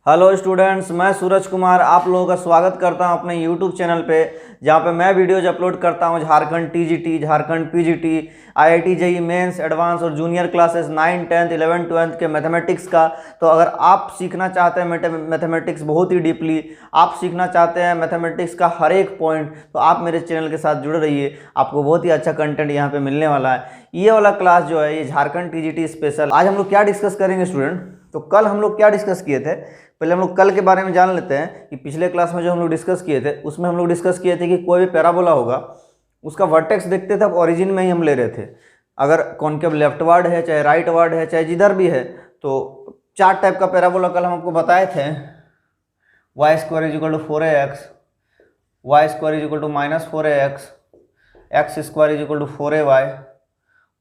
Hello students, मैं सूरज कुमार आप लोगों का स्वागत करता हूं अपने यूट्यूब चैनल पे, जहां पे मैं वीडियोज अपलोड करता हूं Jharkhand TGT, Jharkhand PGT, IIT JEE mains, advance और जूनियर क्लासेस 9, 10, 11, 12 के मैथमेटिक्स का। तो अगर आप सीखना चाहते हैं मैथमेटिक्स बहुत ही डीपली, आप सीखना चाहते हैं मैथमेटिक्स का हर एक पॉइंट, तो आप मेरे चैनल के साथ जुड़े रहिए। आपको बहुत ही अच्छा कंटेंट यहाँ पे मिलने वाला है। ये वाला क्लास जो है ये झारखंड टीजीटी स्पेशल। आज हम लोग क्या डिस्कस करेंगे स्टूडेंट? तो कल हम लोग क्या डिस्कस किए थे, पहले हम लोग कल के बारे में जान लेते हैं कि पिछले क्लास में जो हम लोग डिस्कस किए थे उसमें हम लोग डिस्कस किए थे कि कोई भी पैराबोला होगा उसका वर्टेक्स देखते थे, अब ओरिजिन में ही हम ले रहे थे। अगर कॉनकेव लेफ्ट वर्ड है, चाहे राइट वर्ड है, चाहे जिधर भी है, तो 4 टाइप का पैराबोला कल हम आपको बताए थे। Y square is equal to 4ax, Y square is equal to -4ax, X square is equal to 4ay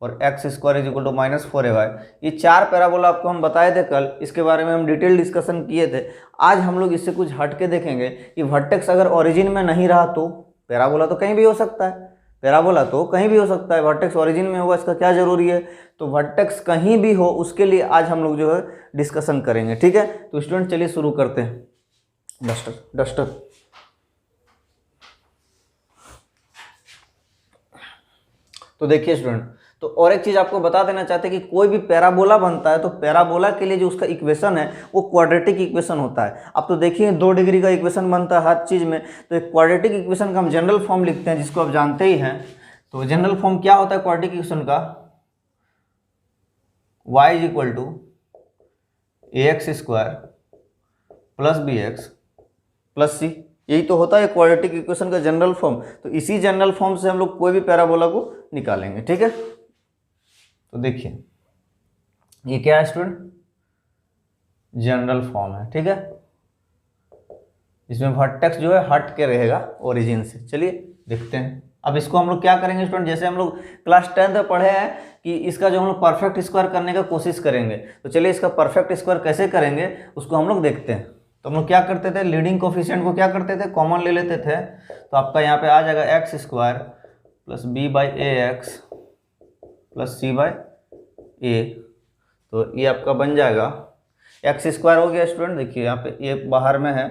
और X square is equal to -4ay। ये 4 पैराबोला आपको हम बताए थे कल, इसके बारे में हम डिटेल डिस्कशन किए थे। आज हम लोग इससे कुछ हट के देखेंगे कि वर्टेक्स अगर ओरिजिन में नहीं रहा तो पैराबोला तो कहीं भी हो सकता है, पैराबोला तो कहीं भी हो सकता है, वर्टेक्स ओरिजिन में होगा इसका क्या जरूरी है? तो वर्टेक्स कहीं भी हो उसके लिए आज हम लोग जो है डिस्कशन करेंगे, ठीक है। तो स्टूडेंट चलिए शुरू करते हैं। डस्टर तो देखिए स्टूडेंट, तो और एक चीज आपको बता देना चाहते हैं कि कोई भी पैराबोला बनता है तो पैराबोला के लिए जो उसका इक्वेशन है वो क्वाड्रेटिक इक्वेशन होता है। अब तो देखिए 2 डिग्री का इक्वेशन बनता है हर चीज में, तो एक क्वाड्रेटिक इक्वेशन का हम जनरल फॉर्म लिखते हैं जिसको आप जानते ही हैं। तो जनरल फॉर्म क्या होता है क्वाड्रेटिक इक्वेशन का? y is equal to ax square plus bx plus c, यही तो होता है क्वाड्रेटिक इक्वेशन का जनरल फॉर्म। तो इसी जनरल फॉर्म से हम लोग कोई भी पैराबोला को निकालेंगे, ठीक है। तो देखिए ये क्या है स्टूडेंट? जनरल फॉर्म है, ठीक है। इसमें वर्टेक्स जो है हट के रहेगा ओरिजिन से। चलिए देखते हैं। अब इसको हम लोग क्या करेंगे स्टूडेंट, जैसे हम लोग क्लास 10 में पढ़े हैं कि इसका जो हम लोग परफेक्ट स्क्वायर करने का कोशिश करेंगे, तो चलिए इसका परफेक्ट स्क्वायर कैसे करेंगे उसको हम लोग देखते हैं। तो हम लोग क्या करते थे, लीडिंग कोफिशिएंट को क्या करते थे, कॉमन ले लेते थे। तो आपका यहाँ पे आ जाएगा x square plus B by a x plus c by a. तो ये आपका बन जाएगा एक्स स्क्वायर हो गया स्टूडेंट। देखिए यहाँ पे ये बाहर में है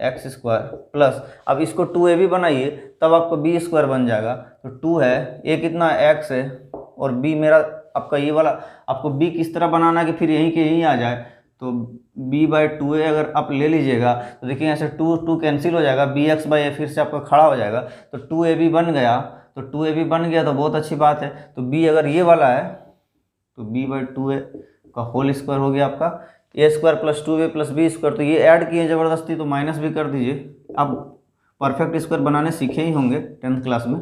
एक्स स्क्वायर प्लस, अब इसको 2a भी बनाइए तब आपको बी स्क्वायर बन जाएगा। तो 2 है, ए कितना एक्स है और बी मेरा आपका ये वाला, आपको बी किस तरह बनाना है कि फिर यहीं के यहीं आ जाए। तो b बाई 2a अगर आप ले लीजिएगा तो देखिए यहाँ से 2 कैंसिल हो जाएगा, बी एक्स बाई ए फिर से आपका खड़ा हो जाएगा। तो 2ab बन गया, तो 2ab बन गया तो बहुत अच्छी बात है। तो b अगर ये वाला है तो b बाई 2a का होल स्क्वायर हो गया आपका a square plus 2a plus b square. तो ये ऐड किए ज़बरदस्ती तो माइनस भी कर दीजिए। अब परफेक्ट स्क्वायर बनाने सीखे ही होंगे 10th क्लास में,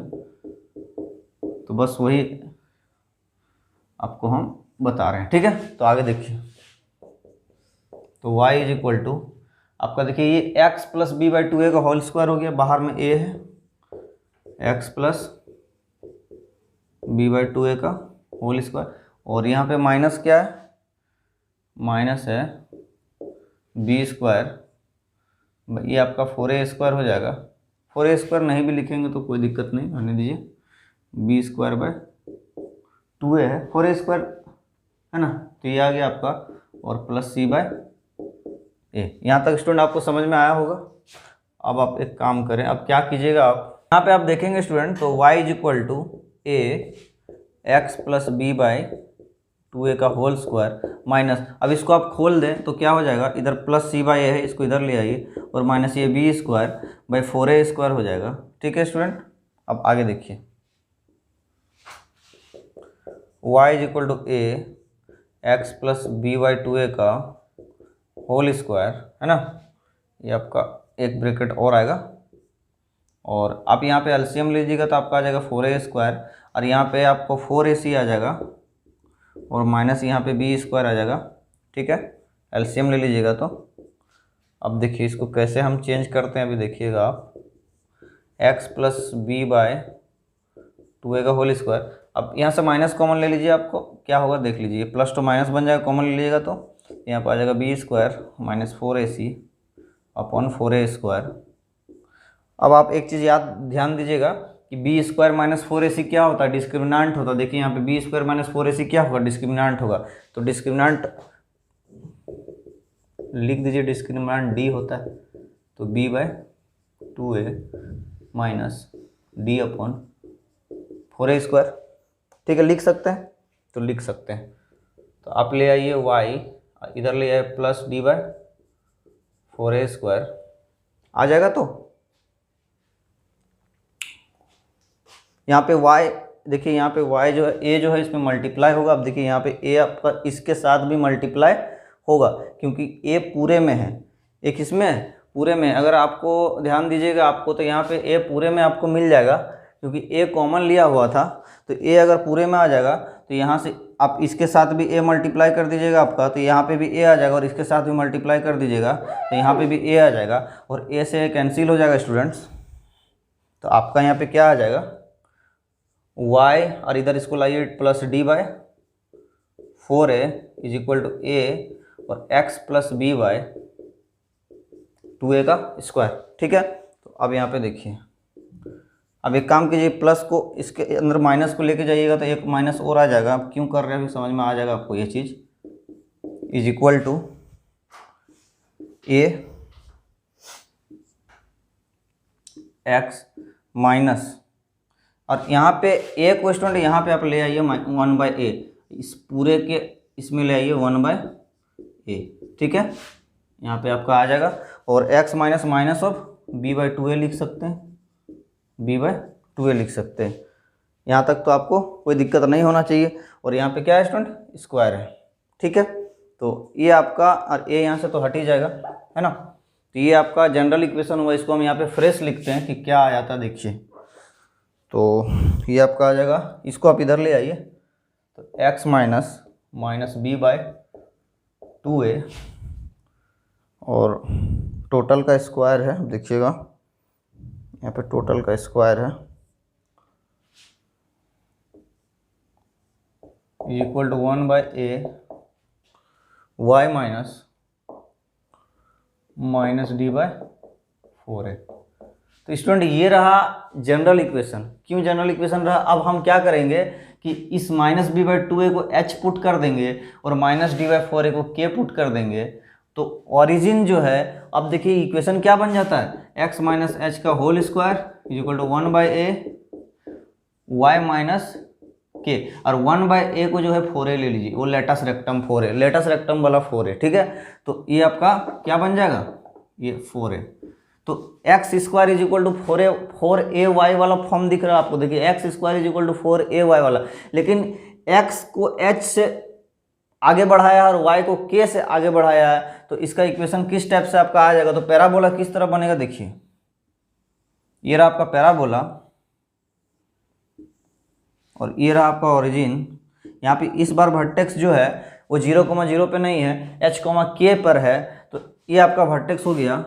तो बस वही आपको हम बता रहे हैं, ठीक है। तो आगे देखिए, तो y इज इक्वल टू आपका देखिए ये x plus B by 2a का होल स्क्वायर हो गया, बाहर में a है x plus B by 2a का होल स्क्वायर, और यहाँ पे माइनस क्या है, माइनस है बी स्क्वायर, ये आपका 4a स्क्वायर हो जाएगा। 4a स्क्वायर नहीं भी लिखेंगे तो कोई दिक्कत नहीं, आने दीजिए। बी स्क्वायर बाई 2a है, 4a स्क्वायर है ना, तो ये आ गया आपका, और प्लस सी बाई ए। यहाँ तक स्टूडेंट आपको समझ में आया होगा। अब आप एक काम करें, अब क्या कीजिएगा, आप यहाँ पे आप देखेंगे स्टूडेंट, तो y is equal to A x plus B by 2a का होल स्क्वायर माइनस, अब इसको आप खोल दें तो क्या हो जाएगा, इधर प्लस सी बाई ए है, इसको इधर ले आइए, और माइनस ये B square by 4a square हो जाएगा, ठीक है स्टूडेंट। अब आगे देखिए, y is equal to A x plus B by 2a का होल स्क्वायर है ना, ये आपका एक ब्रैकेट और आएगा, और आप यहाँ पे एलसीएम लीजिएगा तो आपका आ जाएगा 4a स्क्वायर, और यहाँ पे आपको 4ac आ जाएगा, और माइनस यहाँ पे बी स्क्वायर आ जाएगा, ठीक है। एलसीएम ले लीजिएगा। तो अब देखिए इसको कैसे हम चेंज करते हैं, अभी देखिएगा आप, x plus B by 2a का होल स्क्वायर, अब यहाँ से माइनस कॉमन ले लीजिए, आपको क्या होगा देख लीजिए, प्लस टू माइनस बन जाएगा, कॉमन ले लीजिएगा तो यहाँ पर आ जाएगा B square minus 4ac upon 4a square. अब आप एक चीज़ ध्यान दीजिएगा कि बी स्क्वायर माइनस 4ac क्या होता है, डिस्क्रिमिनेंट होता है। देखिए यहाँ पे बी स्क्वायर माइनस 4ac क्या होगा, डिस्क्रिमिनेंट होगा। तो डिस्क्रिमिनेंट लिख दीजिए डिस्क्रिमिनेंट डी होता है, तो b by 2a minus D upon 4a square. ठीक है, लिख सकते हैं, तो लिख सकते हैं। तो आप ले आइए y, इधर ले आइए plus D by 4a square, आ जाएगा। तो यहाँ पे y देखिए, यहाँ पे y जो है a जो है इसमें मल्टीप्लाई होगा। अब देखिए यहाँ पे a आपका इसके साथ भी मल्टीप्लाई होगा, क्योंकि a पूरे में है, एक इसमें है पूरे में। अगर आपको ध्यान दीजिएगा आपको, तो यहाँ पे a पूरे में आपको मिल जाएगा, क्योंकि a कॉमन लिया हुआ था। तो a अगर पूरे में आ जाएगा तो यहाँ से आप इसके साथ भी a मल्टीप्लाई कर दीजिएगा आपका, तो यहाँ पे भी a आ जाएगा, और इसके साथ भी मल्टीप्लाई कर दीजिएगा तो यहाँ पे भी a आ जाएगा, और a से कैंसिल हो जाएगा स्टूडेंट्स। तो आपका यहाँ पे क्या आ जाएगा, y, और इधर इसको लाइए plus D by 4a is equal to a और x plus B by 2a का स्क्वायर। ठीक है, तो अब यहाँ पे देखिए, अब एक काम कीजिए, प्लस को इसके अंदर माइनस को लेके जाइएगा तो एक माइनस और आ जाएगा। अब क्यों कर रहे हैं समझ में आ जाएगा आपको ये चीज़। Is equal to a x minus, और यहाँ पे a को स्टूडेंट यहाँ पे आप ले आइए 1/a, इस पूरे के इसमें ले आइए 1/a। ठीक है, यहाँ पे आपका आ जाएगा, और x minus minus of b/2a लिख सकते हैं, b/2a लिख सकते हैं। यहाँ तक तो आपको कोई दिक्कत नहीं होना चाहिए। और यहाँ पे क्या है स्टूडेंट, स्क्वायर है। ठीक है, तो ये आपका, और a यहाँ से तो हट ही जाएगा, है ना। तो ये आपका जनरल इक्वेशन हुआ, इसको हम यहाँ पे फ्रेश लिखते हैं कि क्या आ जाता है। देखिए, तो ये आपका आ जाएगा, इसको आप इधर ले आइए, तो x माइनस b/2a, और टोटल का स्क्वायर है, देखिएगा यहाँ पे टोटल का स्क्वायर है equal to 1/a y minus d/4a। तो स्टूडेंट ये रहा जनरल इक्वेशन। क्यों जनरल इक्वेशन रहा, अब हम क्या करेंगे कि इस माइनस b/2a को h पुट कर देंगे और माइनस d/4a को k पुट कर देंगे, तो ओरिजिन जो है, अब देखिए इक्वेशन क्या बन जाता है, x माइनस एच का whole square equal to 1/a y minus K, और 1/a को जो है 4a ले लीजिए, वो latus rectum 4a, latus rectum वाला 4a। ठीक है, तो ये आपका क्या बन जाएगा, ये 4a। तो X square is equal to 4a वाला फॉर्म दिख रहा है आपको। देखिए X square is equal to 4a वाला, लेकिन x को h से आगे बढ़ाया और y को k से आगे बढ़ाया है, तो इसका इक्वेशन किस टाइप से आपका आ जाएगा। तो पैराबोला किस तरह बनेगा, देखिए ये रहा आपका पैराबोला, और ये रहा आपका ओरिजिन। यहाँ पे इस बार वर्टेक्स जो है वो 0,0 पे नहीं है, h, k पर है। तो ये आपका वर्टेक्स हो गया,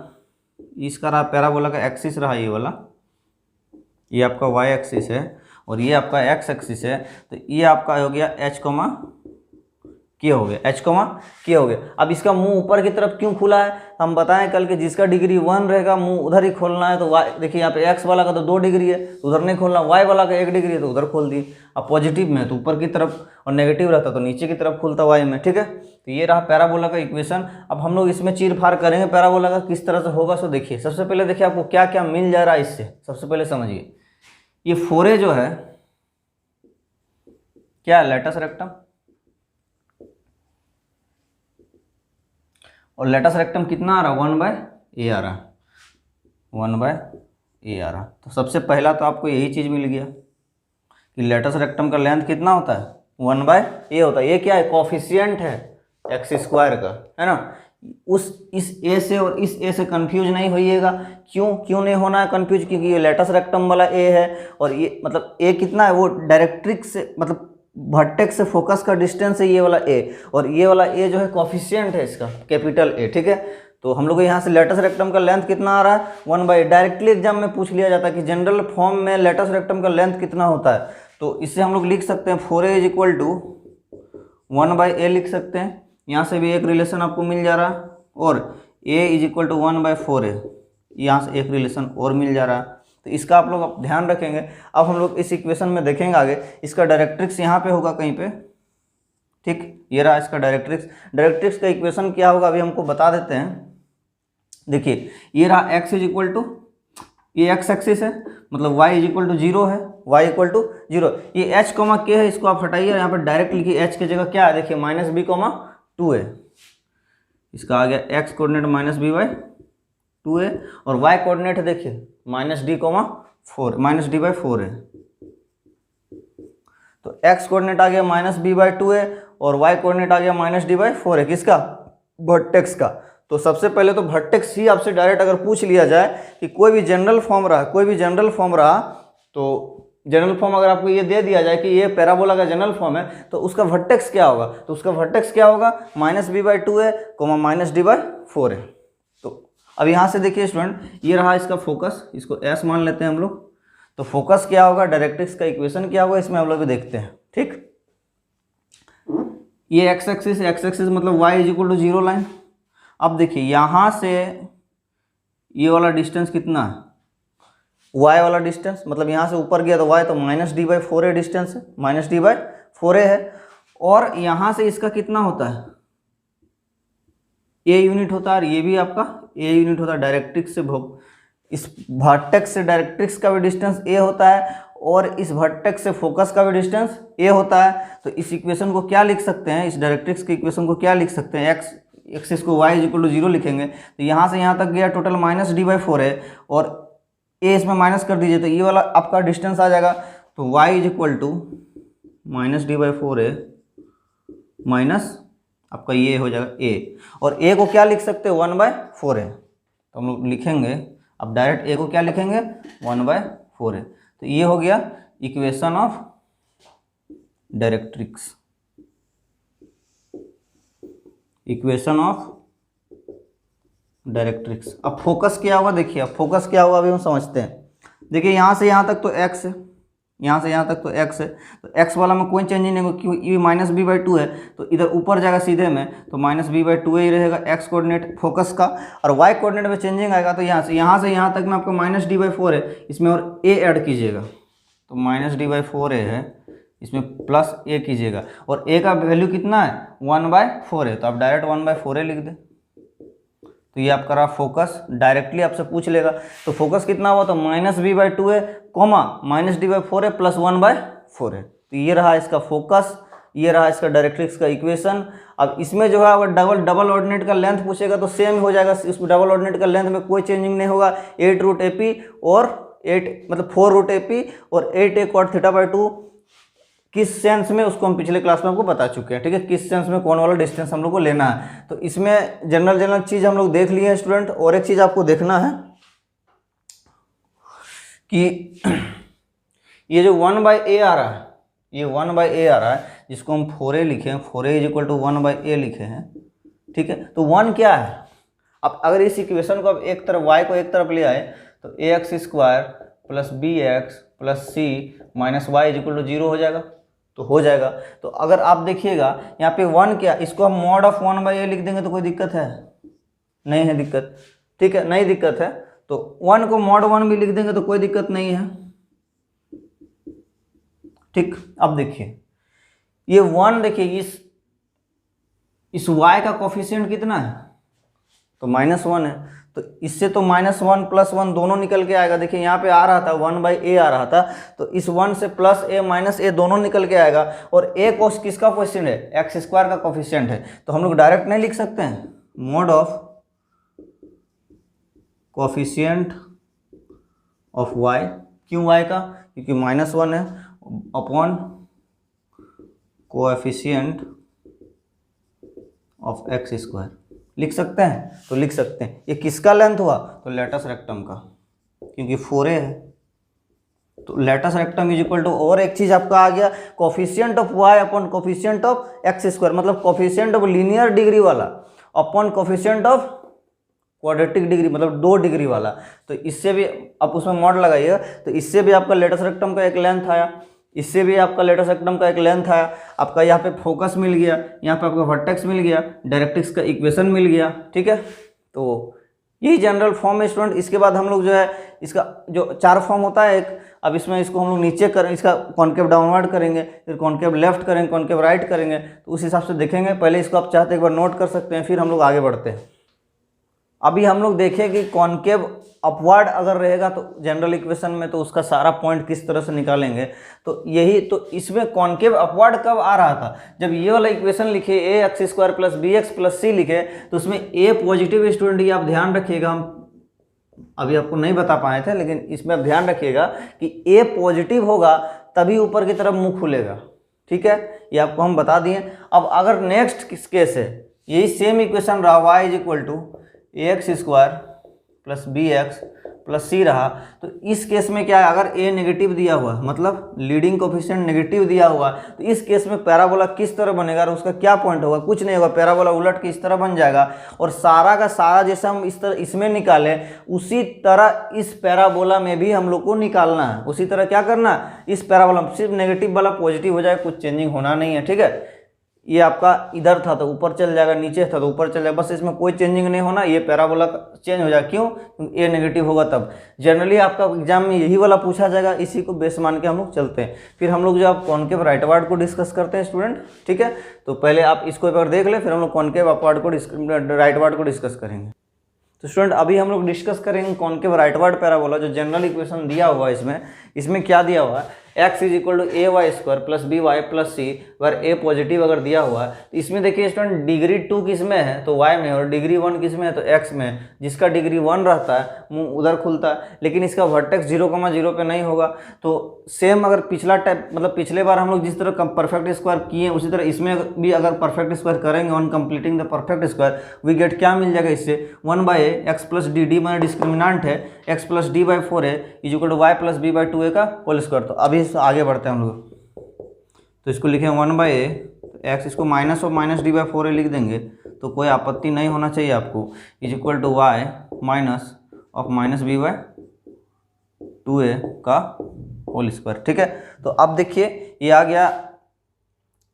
इसका रहा पैराबोला का एक्सिस रहा ये वाला, ये आपका y एक्सिस है, और ये आपका x एक्सिस है। तो ये आपका हो गया h, k हो गया, h, k हो गया। अब इसका मुंह ऊपर की तरफ क्यों खुला है, हम बताएं कल के, जिसका डिग्री 1 रहेगा मुंह उधर ही खोलना है। तो y देखिए यहाँ पे x वाला का तो 2 डिग्री है तो उधर नहीं खोलना, y वाला का 1 डिग्री है तो उधर खोल दिए। अब पॉजिटिव में तो ऊपर की तरफ, और नेगेटिव रहता तो नीचे की तरफ खुलता y में। ठीक है, तो ये रहा पैराबोला का इक्वेशन। अब हम लोग इसमें चीर फाड़ करेंगे पैराबोला का किस तरह से होगा। सो देखिए, सबसे पहले देखिए आपको क्या क्या मिल जा रहा है इससे। सबसे पहले समझिए, ये 4a जो है क्या है, लेटस रेक्टम, और लेटस रेक्टम कितना आ रहा, 1/a आ रहा, 1/a आ रहा। तो सबसे पहला तो आपको यही चीज़ मिल गया कि लेटस रेक्टम का लेंथ कितना होता है, 1/a होता है। ये क्या है, कोफिशिएंट है एक्स स्क्वायर का, है ना। इस a से और इस a से कंफ्यूज नहीं होइएगा। क्यों नहीं होना है कंफ्यूज, क्योंकि ये लेटस रेक्टम वाला a है, और ये मतलब a कितना है, वो डायरेक्ट्रिक्स से, मतलब वर्टेक्स से फोकस का डिस्टेंस है ये वाला a, और ये वाला a जो है कोफिशिएंट है इसका, कैपिटल A। ठीक है, तो हम लोग यहाँ से लेटस रेक्टम का लेंथ कितना आ रहा है, 1/a। डायरेक्टली एग्जाम में पूछ लिया जाता है कि जनरल फॉर्म में लेटस रेक्टम का लेंथ कितना होता है। तो इससे हम लोग लिख सकते हैं 4a is equal to 1/a लिख सकते हैं। यहाँ से भी एक रिलेशन आपको मिल जा रहा है, और a is equal to 1/4a, यहाँ से एक रिलेशन और मिल जा रहा है। तो इसका आप लोग ध्यान रखेंगे। अब हम लोग इस इक्वेशन में देखेंगे आगे, इसका डायरेक्ट्रिक्स यहाँ पे होगा कहीं पे, ठीक, ये रहा इसका डायरेक्ट्रिक्स। डायरेक्ट्रिक्स का इक्वेशन क्या होगा अभी हमको बता देते हैं। देखिए ये रहा x इज इक्वल टू, ये एक्स एक्सिस है, मतलब y इज इक्वल टू 0 है, y इक्वल टू 0। ये h कॉमा k है, इसको आप हटाइए, यहाँ पर डायरेक्ट लिखिए h की जगह क्या है, देखिए माइनस बी कॉमा 2 है, इसका आ गया x coordinate minus B by 2 है, और y कोऑर्डिनेट देखिए minus D comma 4, minus D by 4 है। तो x कोऑर्डिनेट आ गया माइनस बी बाई 2 है, और y कोऑर्डिनेट आ गया माइनस डी बाई 4 है, किसका, वर्टेक्स का। तो सबसे पहले तो वर्टेक्स ही आपसे डायरेक्ट अगर पूछ लिया जाए कि कोई भी जनरल फॉर्म रहा, कोई भी जनरल फॉर्म रहा, तो जनरल फॉर्म अगर आपको ये दे दिया जाए कि ये पैराबोला का जनरल फॉर्म है, तो उसका वर्टेक्स क्या होगा, तो उसका वर्टेक्स क्या होगा, माइनस बी बाई 2 है, कोमा माइनस डी बाई 4 है। तो अब यहाँ से देखिए स्टूडेंट, ये रहा इसका फोकस, इसको एस मान लेते हैं हम लोग। तो फोकस क्या होगा, डायरेक्ट्रिक्स का इक्वेशन क्या होगा, इसमें हम लोग भी देखते हैं। ठीक, ये एक्स एक्सिस मतलब y is equal to 0 line. अब देखिए यहाँ से ये वाला डिस्टेंस कितना है, y वाला डिस्टेंस, मतलब यहाँ से ऊपर गया तो y, तो माइनस डी बाई 4 है डिस्टेंस है, माइनस डी बाई 4 है। और यहाँ से इसका कितना होता है, a यूनिट होता है, और ये भी आपका a यूनिट होता है। डायरेक्ट्रिक्स से इस वर्टेक्स से डायरेक्ट्रिक्स का भी डिस्टेंस a होता है, और इस वर्टेक्स से फोकस का भी डिस्टेंस a होता है। तो इस इक्वेशन को क्या लिख सकते हैं, इस डायरेक्ट्रिक्स के इक्वेशन को क्या लिख सकते हैं, x एक्सिस को y इज इक्वल टू 0 लिखेंगे। तो यहाँ से यहाँ तक गया टोटल माइनस डी बाई 4 है, और a इसमें माइनस कर दीजिए, तो ये वाला आपका डिस्टेंस आ जाएगा। तो y is equal to minus D by 4 है, माइनस आपका ये हो जाएगा a, और a को क्या लिख सकते हैं, 1/4 है। तो हम लोग लिखेंगे, अब डायरेक्ट a को क्या लिखेंगे, 1/4 है। तो ये हो गया equation of directrix, equation of directrix. अब फोकस क्या होगा, देखिए अब फोकस क्या होगा अभी हम समझते हैं। देखिए यहाँ से यहाँ तक तो x है, यहाँ से यहाँ तक तो x है, तो x वाला में कोई चेंज नहीं होगा, क्योंकि ये माइनस बी बाई 2 है, तो इधर ऊपर जाएगा सीधे में, तो माइनस बी बाई 2 ही रहेगा x कोऑर्डिनेट फोकस का। और y कोऑर्डिनेट में चेंजिंग आएगा, तो यहाँ से यहाँ तक में आपको माइनस डी बाई 4 है, इसमें और a ऐड कीजिएगा, तो माइनस डी बाई 4 है, इसमें प्लस a कीजिएगा, और a का वैल्यू कितना है, 1/4 है, तो आप डायरेक्ट 1/4 लिख दें। तो ये आपका रहा फोकस, डायरेक्टली आपसे पूछ लेगा। तो फोकस कितना हुआ, तो माइनस बी बाई 2 है, कोमा माइनस डी बाई 4 है, प्लस 1/4 है। तो ये रहा इसका फोकस, ये रहा इसका डायरेक्ट्रिक्स का इक्वेशन। अब इसमें जो है अगर डबल ऑर्डिनेट का लेंथ पूछेगा तो सेम हो जाएगा, इस डबल ऑर्डिनेट का लेंथ में कोई चेंजिंग नहीं होगा। 8 रूट AP और 8 मतलब 4 रूट AP और 8a cot थीटा बाई 2, किस सेंस में उसको हम पिछले क्लास में आपको बता चुके हैं। ठीक है, किस सेंस में कौन वाला डिस्टेंस हम लोग को लेना है। तो इसमें जनरल चीज़ हम लोग देख लिए हैं स्टूडेंट। और एक चीज़ आपको देखना है कि ये जो 1/a आ रहा है, ये 1/a आ रहा है, जिसको हम 4a लिखे हैं, 4a is equal to 1/a लिखे हैं। ठीक है, तो 1 क्या है, अब अगर इस इक्वेशन को अब एक तरफ y को एक तरफ ले आए तो ax² plus bx plus c minus y is equal to 0 हो जाएगा। तो हो जाएगा। तो अगर आप देखिएगा यहाँ पे 1 क्या, इसको हम मॉड ऑफ 1/a लिख देंगे तो कोई दिक्कत है, नहीं है दिक्कत। ठीक है, नहीं दिक्कत है। तो 1 को मॉड 1 भी लिख देंगे तो कोई दिक्कत नहीं है। ठीक, अब देखिए ये 1, देखिए इस y का कोफिशिएंट कितना है, तो -1 है। तो इससे तो -1 प्लस 1 दोनों निकल के आएगा। देखिए यहाँ पे आ रहा था 1/a आ रहा था, तो इस 1 से प्लस a माइनस a दोनों निकल के आएगा। और a कोस किसका कोफिशिएंट है, x² का कोफिशिएंट है। तो हम लोग डायरेक्ट नहीं लिख सकते हैं, mod of coefficient of y, क्यों y का, क्योंकि -1 है, अपॉन कोएफिशिएंट ऑफ x² लिख सकते हैं। तो लिख सकते हैं। ये किसका लेंथ हुआ, तो लेटस रेक्टम का, क्योंकि 4a है। तो latus rectum is equal to, और एक चीज आपका आ गया, coefficient of y upon coefficient of x², मतलब कोफिशिएंट ऑफ लीनियर डिग्री वाला upon coefficient of quadratic degree, मतलब 2 डिग्री वाला। तो इससे भी आप उसमें मॉड लगाइएगा, तो इससे भी आपका लेटस रेक्टम का एक लेंथ आया, इससे भी आपका लेटस रेक्टम का एक लेंथ आया। आपका यहाँ पे फोकस मिल गया, यहाँ पे आपका वर्टेक्स मिल गया, डायरेक्ट्रिक्स का इक्वेशन मिल गया। ठीक है, तो यही जनरल फॉर्म है स्टूडेंट। इसके बाद हम लोग जो है इसका जो 4 फॉर्म होता है, एक अब इसमें इसको हम लोग नीचे करें, इसका कॉन्केव डाउनवर्ड करेंगे, फिर कॉन्केव लेफ्ट करेंगे, कॉन्केव राइट करेंगे, तो उस हिसाब से देखेंगे। पहले इसको आप चाहते एक बार नोट कर सकते हैं, फिर हम लोग आगे बढ़ते हैं। अभी हम लोग देखें कि कॉन्केव अपवर्ड अगर रहेगा तो जनरल इक्वेशन में, तो उसका सारा पॉइंट किस तरह से निकालेंगे। तो यही तो इसमें कॉन्केव अपवर्ड कब आ रहा था, जब ये वाला इक्वेशन लिखे a x square plus b x plus c लिखे, तो उसमें ए पॉजिटिव स्टूडेंट, ये आप ध्यान रखिएगा, हम अभी आपको नहीं बता पाए थे, लेकिन इसमें आप ध्यान रखिएगा कि ए पॉजिटिव होगा तभी ऊपर की तरफ मुंह खुलेगा, ठीक है, ये आपको हम बता दिए। अब अगर नेक्स्ट किस केस है, यही सेम इक्वेशन रहा, y is equal to A x square plus b x plus c रहा, तो इस केस में क्या है, अगर ए नेगेटिव दिया हुआ मतलब लीडिंग कोफिशिएंट नेगेटिव दिया हुआ, तो इस केस में पैराबोला किस तरह बनेगा और उसका क्या पॉइंट होगा, कुछ नहीं होगा, पैराबोला उलट के इस तरह बन जाएगा। और सारा का सारा जैसे हम इस तरह इसमें निकालें, उसी तरह इस पैराबोला में भी हम लोग को निकालना है। उसी तरह क्या करना, इस पैराबोला सिर्फ नेगेटिव वाला पॉजिटिव हो जाए, कुछ चेंजिंग होना नहीं है, ठीक है। ये आपका इधर था तो ऊपर चल जाएगा, नीचे था तो ऊपर चल जाएगा, बस इसमें कोई चेंजिंग नहीं होना, ये पैराबोला चेंज हो जाएगा। क्यों, क्योंकि ए नेगेटिव होगा तब। जनरली आपका एग्जाम में यही वाला पूछा जाएगा, इसी को बेस मान के हम लोग चलते हैं। फिर हम लोग जो आप कॉन्केव राइटवर्ड को डिस्कस करते हैं स्टूडेंट, ठीक है। तो पहले आप इसको एक बार देख ले, फिर हम लोग कॉन्केव अपवर्ड को राइटवर्ड को डिस्कस करेंगे। तो स्टूडेंट अभी हम लोग डिस्कस करेंगे कॉन्केव राइटवर्ड पैराबोला, जो जनरल इक्वेशन दिया हुआ है इसमें क्या दिया हुआ है, x is equal to a y square plus b y plus c, अगर ए पॉजिटिव अगर दिया हुआ है, तो इसमें देखिए स्टूडेंट डिग्री 2 किस में है, तो वाई में, और डिग्री 1 किस में है, तो एक्स में। जिसका डिग्री 1 रहता है मुंह उधर खुलता है, लेकिन इसका वर्टेक्स 0,0 पे नहीं होगा। तो सेम अगर पिछला टाइप, मतलब पिछले बार हम लोग जिस तरह परफेक्ट स्क्वायर किए, उसी तरह इसमें भी अगर परफेक्ट स्क्वायर करेंगे, on completing the perfect square we get क्या मिल जाएगा इससे, 1/a x plus D, D माना डिस्क्रिमिनांट है, X plus D by 4a is equal to Y plus B by 2a का होल स्क्वायर। तो अभी आगे बढ़ते हैं हम लोग, तो इसको लिखें 1/a, एक्स इसको माइनस और माइनस डी बाई 4a लिख देंगे, तो कोई आपत्ति नहीं होना चाहिए आपको, is equal to Y minus of minus B by 2a का होल स्क्वायर, ठीक है। तो अब देखिए ये आ गया,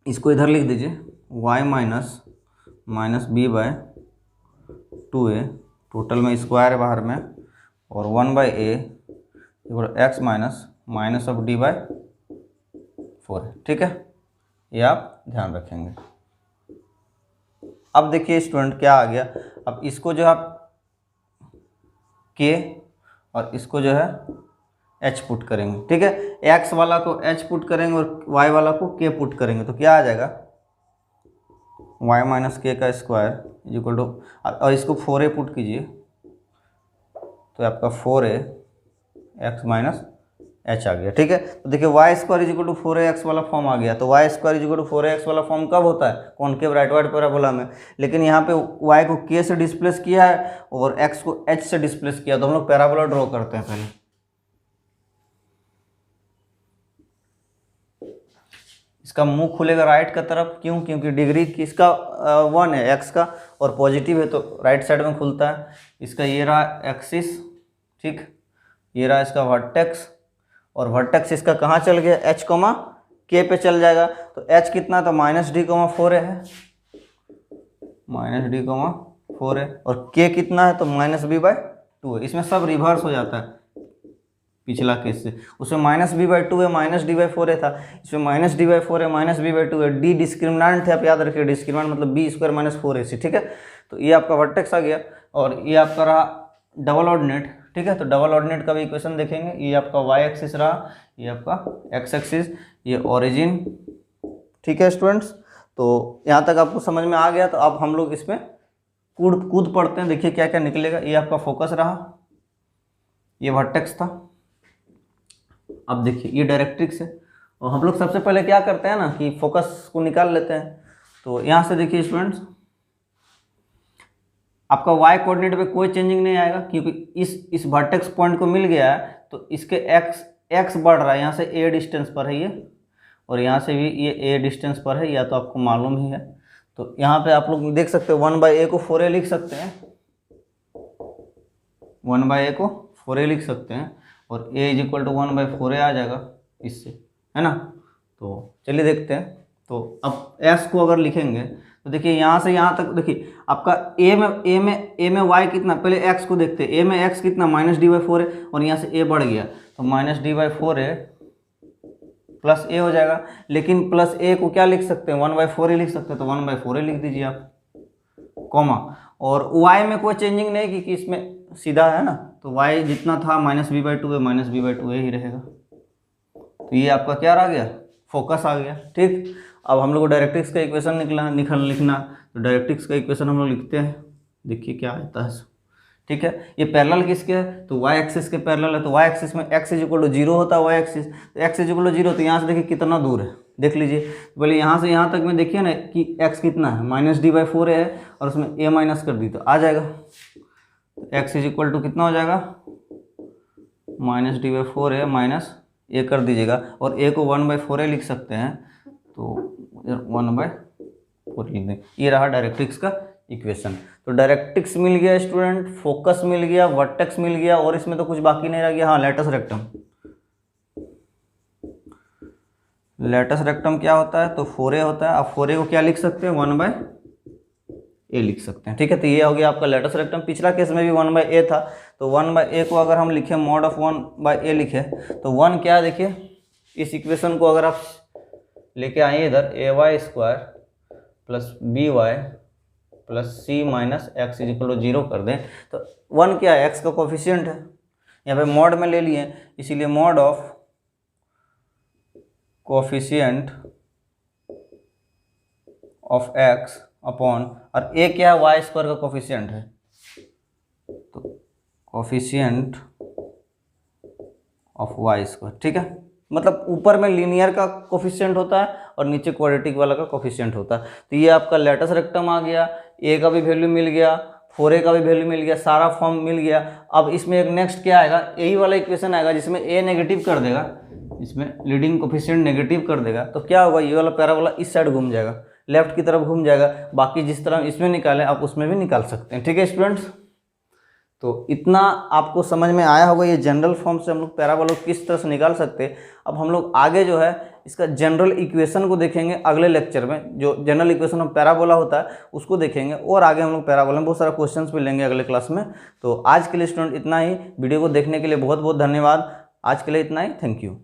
इसको इधर लिख दीजिए, y minus minus B by 2a, total में स्क्वायर है बाहर में, और 1/a equal X minus minus of D by 4, ठीक है, ये आप ध्यान रखेंगे। अब देखिए स्टूडेंट क्या आ गया, अब इसको जो आप k और इसको जो है h पुट करेंगे, ठीक है। x वाला को h पुट करेंगे और y वाला को k पुट करेंगे, तो क्या आ जाएगा, y माइनस k का स्क्वायर इज इक्वल टू, और इसको 4a पुट कीजिए, तो आपका 4a एक्स माइनस एच आ गया, ठीक है। तो देखिए Y square is equal to 4ax वाला फॉर्म आ गया। तो Y square is equal to 4ax वाला फॉर्म कब होता है, कॉन्केव राइटवर्ड पैराबोला में। लेकिन यहाँ पे y को k से डिस्प्लेस किया है और x को h से डिस्प्लेस किया, तो हम लोग पैराबोला ड्रॉ करते हैं पहले। इसका मुंह खुलेगा राइट का तरफ, क्यों, क्योंकि डिग्री किसका 1 है, x का, और पॉजिटिव है तो राइट साइड में खुलता है। इसका ये रहा एक्सिस, ठीक, ये रहा इसका वर्टेक्स, और वर्टेक्स इसका कहाँ चल गया, h, k पे चल जाएगा। तो h कितना था, माइनस डी 4a है, माइनस डी 4a, और k कितना है, तो माइनस बी बाई 2 है। इसमें सब रिवर्स हो जाता है पिछला केस से, उसमें माइनस बी बाई 2 है, माइनस डी बाई 4a था, इसमें माइनस डी बाई 4 है, माइनस बी बाई 2 है। डी डिस्क्रिमिनेंट है, आप याद रखिए, डिस्क्रिमिनेंट मतलब बी स्क्वायर माइनस 4ac, ठीक है। तो ये आपका वर्टेक्स आ गया, और ये आपका रहा डबल ऑर्डिनेट, ठीक है। तो डबल ऑर्डिनेट का भी इक्वेशन देखेंगे, ये आपका वाई एक्सिस रहा, ये आपका एक्स एक्सिस, ये ओरिजिन, ठीक है स्टूडेंट्स। तो यहाँ तक आपको समझ में आ गया। तो अब हम लोग इसमें कूद पढ़ते हैं, देखिए क्या क्या निकलेगा। ये आपका फोकस रहा, ये वर्टेक्स था। अब देखिए ये डायरेक्ट्रिक्स है, और हम लोग सबसे पहले क्या करते हैं ना कि फोकस को निकाल लेते हैं। तो यहाँ से देखिए स्टूडेंट्स, आपका y कोऑर्डिनेट पे कोई चेंजिंग नहीं आएगा, क्योंकि इस वर्टेक्स पॉइंट को मिल गया है, तो इसके x बढ़ रहा है, यहाँ से a डिस्टेंस पर है ये, और यहाँ से भी ये a डिस्टेंस पर है, या तो आपको मालूम ही है। तो यहाँ पे आप लोग देख सकते हो 1/a को 4a लिख सकते हैं, 1/a को 4a लिख सकते हैं, और a is equal to 1/4a आ जाएगा इससे, है ना। तो चलिए देखते हैं। तो अब s को अगर लिखेंगे तो देखिए यहाँ से यहाँ तक, देखिए आपका a में y कितना, पहले x को देखते हैं, a में x कितना माइनस डी बाई 4 है, और यहाँ से a बढ़ गया, तो -d/4a प्लस ए हो जाएगा। लेकिन प्लस ए को क्या लिख सकते हैं, 1/4 ही लिख सकते हैं, तो 1/4 लिख दीजिए आप, कॉमा। और y में कोई चेंजिंग नहीं की कि इसमें सीधा है ना, तो y जितना था -b/2a ही रहेगा। तो ये आपका क्या आ गया, फोकस आ गया। ठीक, अब हम लोग को डायरेक्ट्रिक्स का इक्वेशन लिखना, तो डायरेक्ट्रिक्स का इक्वेशन हम लोग लिखते हैं। देखिए क्या आता है। ठीक है, ये पैरेलल किसके है, तो y एक्सिस के पैरेलल है। तो y एक्सिस में x = 0 होता है, y एक्सिस, तो x = 0, तो यहाँ से देखिए कितना दूर है, देख लीजिए। पहले यहाँ से यहाँ तक में देखिए ना कि x कितना है, -d/4a है, और उसमें a माइनस कर दी तो आ जाएगा। तो x = कितना हो जाएगा, -d/4a माइनस a कर दीजिएगा, और a को 1/4a लिख सकते हैं, तो 1/4 लिख दें। ये रहा डायरेक्ट्रिक्स का इक्वेशन। तो डायरेक्ट्रिक्स मिल गया स्टूडेंट, फोकस मिल गया, वर्टेक्स मिल गया, और इसमें तो कुछ बाकी नहीं रह गया। हाँ, लेटस रेक्टम। लेटस रेक्टम क्या होता है, तो 4a होता है। अब 4a को क्या लिख सकते हैं, 1/a लिख सकते हैं। ठीक है, तो ये हो गया आपका लेटस रेक्टम। पिछला केस में भी 1/a था, तो 1/a को अगर हम लिखें, मॉड ऑफ 1/a लिखे, तो 1 क्या है, देखिए इस इक्वेशन को अगर आप लेके आए इधर, ay² + by + c - x = 0 कर दें, तो 1 क्या है, x का कोफिशिएंट है। यहाँ पे मॉड में ले लिए, इसीलिए mod of coefficient of x upon, और a क्या है, y² का कोफिशिएंट है, तो कोफिशिएंट ऑफ y²। ठीक है, मतलब ऊपर में लीनियर का कोफिशिएंट होता है और नीचे क्वाड्रेटिक वाला का कोफिशिएंट होता है। तो ये आपका लेटस रेक्टम आ गया, a का भी वैल्यू मिल गया, 4a का भी वैल्यू मिल गया, सारा फॉर्म मिल गया। अब इसमें एक नेक्स्ट क्या आएगा, यही वाला इक्वेशन आएगा जिसमें a नेगेटिव कर देगा, इसमें लीडिंग कोफिशिएंट नेगेटिव कर देगा, तो क्या होगा, ये वाला पैराबोला इस साइड घूम जाएगा, लेफ्ट की तरफ घूम जाएगा। बाकी जिस तरह इसमें निकालें आप उसमें भी निकाल सकते हैं। ठीक है स्टूडेंट्स, तो इतना आपको समझ में आया होगा, ये जनरल फॉर्म से हम लोग पैराबोला किस तरह से निकाल सकते हैं। अब हम लोग आगे जो है इसका जनरल इक्वेशन को देखेंगे अगले लेक्चर में, जो जनरल इक्वेशन ऑफ पैराबोला होता है उसको देखेंगे, और आगे हम लोग पैराबोला में बहुत सारा क्वेश्चंस भी लेंगे अगले क्लास में। तो आज के लिए स्टूडेंट इतना ही, वीडियो को देखने के लिए बहुत बहुत धन्यवाद। आज के लिए इतना ही, थैंक यू।